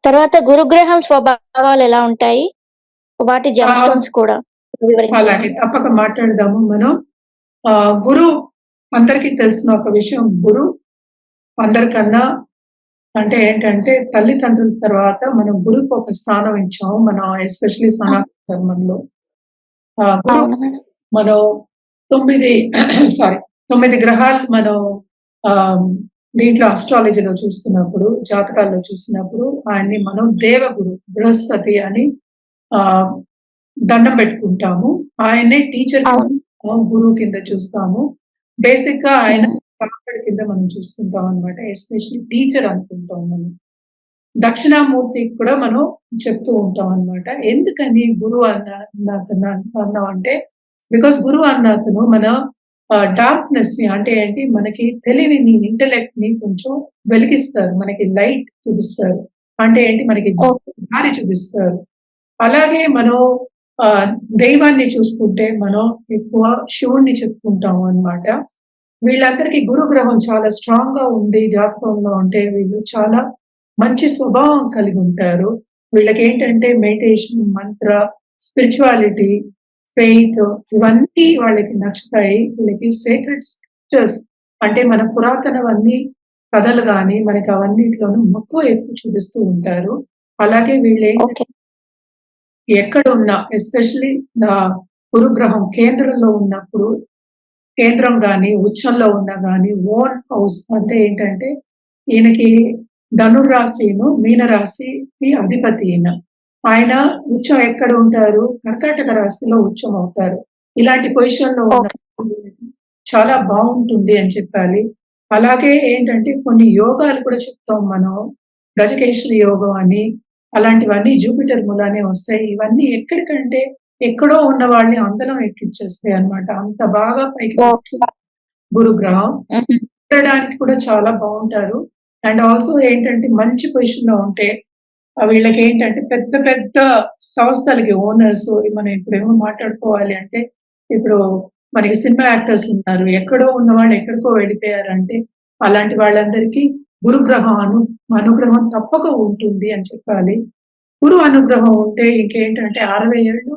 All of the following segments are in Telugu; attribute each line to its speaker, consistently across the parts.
Speaker 1: తర్వాత గురుగ్రహం స్వభావాలు ఎలా ఉంటాయి? వాటి
Speaker 2: ఆ,
Speaker 1: జెమ్ స్టోన్స్ కూడా వివరించండి.
Speaker 2: అలాగే తప్పక మాట్లాడదాము మనం. గురు అందరికీ తెలిసిన ఒక విషయం, గురు అందరికన్నా అంటే ఏంటంటే తల్లిదండ్రుల తర్వాత మనం గురువుకి ఒక స్థానం ఇచ్చాము. మనం ఎస్పెషల్లీ
Speaker 1: ఆ!
Speaker 2: సనాతన ధర్మంలో గురు
Speaker 1: అవును మేడం.
Speaker 2: మనం 9 సారీ 9 గ్రహాలు మనం ఆహ్, దీంట్లో అస్ట్రాలజీలో చూస్తున్నప్పుడు, జాతకాల్లో చూసినప్పుడు ఆయన్ని మనం దేవగురు బృహస్పతి అని ఆహ్, దండం పెట్టుకుంటాము. ఆయన్నే టీచర్ కింద,
Speaker 1: అవును.
Speaker 2: గురువు కింద చూస్తాము. బేసిక్‌గా ఆయన
Speaker 1: హ్మ్.
Speaker 2: కాపాడు కింద మనం చూసుకుంటాం అన్నమాట. ఎస్పెషల్లీ టీచర్ అనుకుంటాం మనం. దక్షిణామూర్తికి కూడా మనం చెప్తూ ఉంటాం అన్నమాట. ఎందుకని గురువు అన్నామంటే, బికాస్ గురువు అన్న అతను మన డార్క్‌నెస్‌ని అంటే ఏంటి, మనకి తెలివిని, ఇంటెలెక్ట్‌ని కొంచెం వెలిగిస్తారు. మనకి లైట్ చూపిస్తారు. అంటే ఏంటి, మనకి
Speaker 1: ఓకే.
Speaker 2: దారి చూపిస్తారు. అలాగే మనం ఆహ్, దైవాన్ని చూసుకుంటే మనం ఎక్కువ శివుడిని చెప్పుకుంటాము అన్నమాట. వీళ్ళందరికీ గురుగ్రహం చాలా స్ట్రాంగ్‌గా ఉంది జాతకంలో ఉంటే వీళ్ళు చాలా మంచి స్వభావం కలిగి ఉంటారు. వీళ్ళకేంటంటే మెడిటేషన్, మంత్ర, స్పిరిచువాలిటీ, ఫెయిత్ ఇవన్నీ వాళ్ళకి నచ్చుతాయి. వీళ్ళకి సేక్రెడ్ స్క్రిప్చర్స్ అంటే మన పురాతనవన్నీ కథలు గాని, మనకి అవన్నిట్లోనూ మక్కువ ఎక్కువ చూపిస్తూ ఉంటారు. అలాగే వీళ్ళేంటంటే
Speaker 1: ఓకే.
Speaker 2: ఎక్కడున్నా ఎస్పెషల్లీ గురుగ్రహం కేంద్రంలో ఉన్నప్పుడు, కేంద్రం గాని, ఉచ్చంలో ఉన్నా గాని, ఓన్ హౌస్ అంటే ఏంటంటే, ఈయనకి ధనుర్రాశిను, మీనరాశికి అధిపతి ఈయన. ఆయన ఉచ్చం ఎక్కడ ఉంటారు? కర్కాటక రాశిలో ఉచ్చం అవుతారు. ఇలాంటి పొజిషన్‌లో
Speaker 1: ఓకే.
Speaker 2: ఉన్నప్పుడు చాలా బావుంటుంది అని చెప్పాలి. అలాగే ఏంటంటే, కొన్ని యోగాలు కూడా చెప్తాం మనం. గజకేసరి యోగం అని, అలాంటివన్నీ జూపిటర్ మూలానే వస్తాయి. ఇవన్నీ ఎక్కడికంటే, ఎక్కడో ఉన్న వాళ్ళని అందలం ఎక్కించేస్తాయి అన్నమాట. అంత బాగా పైకి
Speaker 1: ఓకే.
Speaker 2: గురుగ్రహం.
Speaker 1: హుహు.
Speaker 2: ఉండడానికి కూడా చాలా బావుంటారు. అండ్ ఆల్సో ఏంటంటే మంచి పొజిషన్‌లో ఉంటే వీళ్ళకేంటంటే పెద్ద పెద్ద సంస్థలకి ఓనర్స్, మనం ఇప్పుడేమో మాట్లాడుకోవాలి అంటే, ఇప్పుడు మనకి సినిమా యాక్టర్స్ ఉన్నారు. ఎక్కడో ఉన్నవాళ్ళు ఎక్కడికో వెళ్ళిపోయారంటే, అలాంటి వాళ్ళందరికీ గురుగ్రహం అనుగ్రహం తప్పక ఉంటుంది అని చెప్పాలి. గురు అనుగ్రహం ఉంటే ఇంకేంటంటే 60 ఏళ్ళు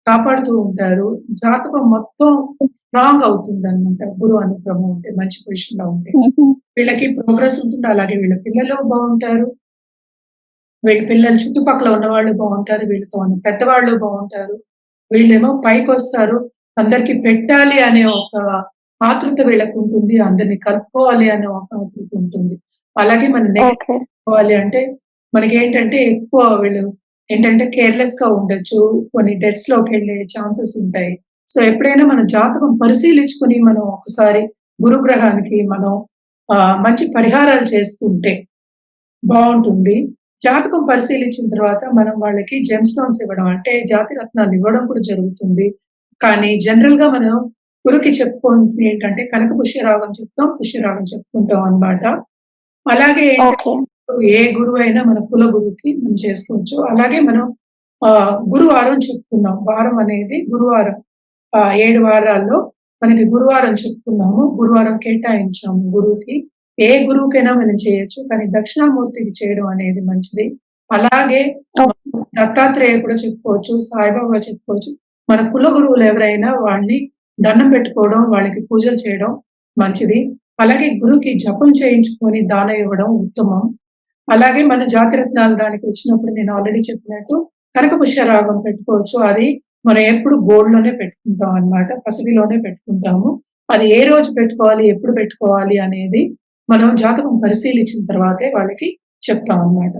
Speaker 2: కాపాడుతూ ఉంటారు. జాతకం మొత్తం స్ట్రాంగ్ అవుతుందన్నమాట. గురు అనుగ్రహం ఉంటే, మంచి పొజిషన్‌లో ఉంటే.
Speaker 1: హుహు.
Speaker 2: వీళ్ళకి ప్రోగ్రెస్ ఉంటుంది. అలాగే వీళ్ళ పిల్లలు బావుంటారు. వీళ్ళ పిల్లలు చుట్టుపక్కల ఉన్నవాళ్ళు బావుంటారు. వీళ్ళతో ఉన్న పెద్దవాళ్ళు బావుంటారు. వీళ్ళేమో పైకొస్తారు. అందరికి పెట్టాలి అనే ఒక ఆతృత వీళ్ళకుంటుంది. అందరిని కలుపుకోవాలి అనే ఒక ఆతృత ఉంటుంది. అలాగే మన
Speaker 1: ఓకే.
Speaker 2: నెగెటివ్ అంటే మనకేంటంటే ఎక్కువ వీళ్ళు ఏంటంటే కేర్‌లెస్‌గా ఉండొచ్చు. కొన్ని డెత్స్‌లోకెళ్ళే ఛాన్సెస్ ఉంటాయి. సో, ఎప్పుడైనా మన జాతకం పరిశీలించుకొని మనం ఒకసారి గురుగ్రహానికి మనం మంచి పరిహారాలు చేసుకుంటే బావుంటుంది. జాతకం పరిశీలించిన తర్వాత మనం వాళ్ళకి జెమ్ స్టోన్స్ ఇవ్వడం అంటే జాతి రత్నాలు ఇవ్వడం కూడా జరుగుతుంది. కానీ జనరల్‌గా మనం గురువుకి చెప్పుకుంది ఏంటంటే కనక పుష్యరాగం చెప్తాం, పుష్యరాగం చెప్పుకుంటాం అన్నమాట. అలాగే ఏంటంటే
Speaker 1: ఓకే.
Speaker 2: ఏ గురువైనా మన కుల గురువుకి మనం చేసుకోవచ్చు. అలాగే మనం గురువారం చెప్పుకున్నాం. వారం అనేది గురువారం. 7 వారాల్లో మనకి గురువారం చెప్పుకున్నాము. గురువారం కేటాయించాము గురువుకి. ఏ గురువుకైనా మనం చేయొచ్చు. కానీ దక్షిణామూర్తికి చేయడం అనేది మంచిది. అలాగే
Speaker 1: ఓకే.
Speaker 2: దత్తాత్రేయ కూడా చెప్పుకోవచ్చు. సాయిబాబా చెప్పుకోవచ్చు. మన కుల గురువులు ఎవరైనా వాళ్ళని దండం పెట్టుకోవడం, వాళ్ళకి పూజలు చేయడం మంచిది. అలాగే గురువుకి జపం చేయించుకొని దానం ఇవ్వడం ఉత్తమం. అలాగే మన జాతిరత్నాలు దానికి వచ్చినప్పుడు నేను ఆల్రెడీ చెప్పినట్టు కనకపుష్య రాగం పెట్టుకోవచ్చు. అది మనం ఎప్పుడు గోల్డ్‌లోనే పెట్టుకుంటాం అన్నమాట. పసిడిలోనే పెట్టుకుంటాము. అది ఏ రోజు పెట్టుకోవాలి, ఎప్పుడు పెట్టుకోవాలి అనేది మనం జాతకం పరిశీలించిన తర్వాతే వాళ్ళకి చెప్తాం అన్నమాట.